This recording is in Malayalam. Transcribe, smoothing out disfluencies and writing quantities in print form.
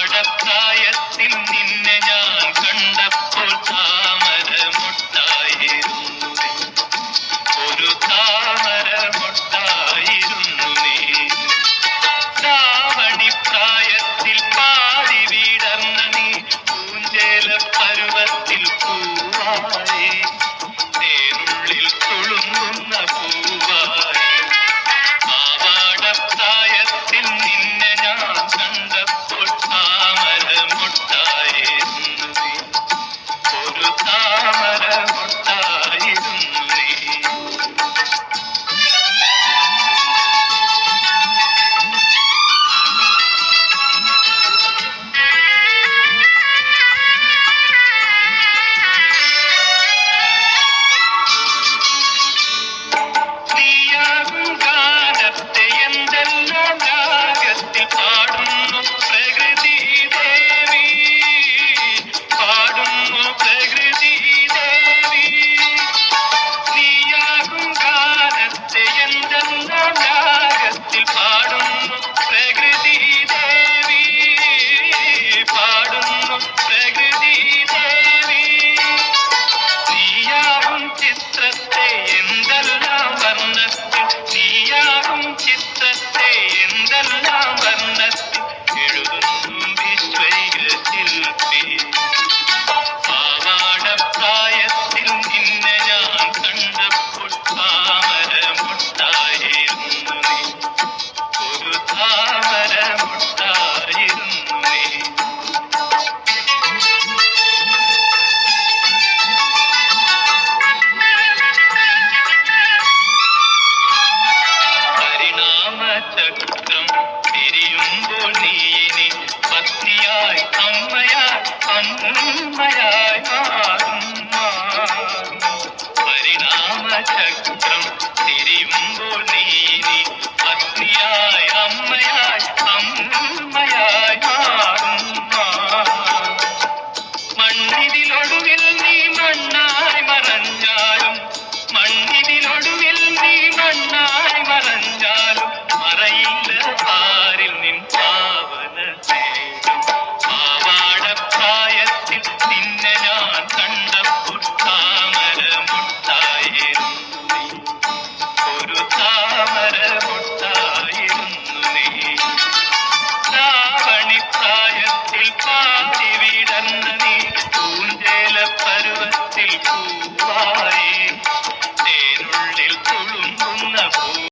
പാവാടപ്രായത്തിൽ നിന്നെ ഞാൻ കണ്ടപ്പോൾ താമരമൊട്ടായിരുന്നു ഒരു താമരമൊട്ടായിരുന്നു നീ. പ്രായത്തിൽ പാതി വീടർന്ന നീ പൂഞ്ചേല പരുവത്തിൽ പൂവായി തേനുള്ളിൽ തുളുമ്പുന്ന പൂവായി. പാവാടപ്രായത്തിൽ നിന്നെ ഞാൻ കണ്ടപ്പോൾ താമരമൊട്ടായിരുന്നു നീ ഒരു താമരമൊട്ടായിരുന്നു നീ. ചിത്രത്തെ എന്തെല്ലാം വർണ്ണത്തിൽ എഴുതുന്നു വിശ്വൈകശില്പി. പാവാടപ്രായത്തിൽ നിന്നെ ഞാൻ കണ്ടപ്പോൾ താമരമൊട്ടായിരുന്നു നീ ഒരു താമരമൊട്ടായിരുന്നു നീ. ചക്രം തിരിയുമ്പോൾ നീ ഇനി പത്നിയായി അമ്മയായി അമ്മയായി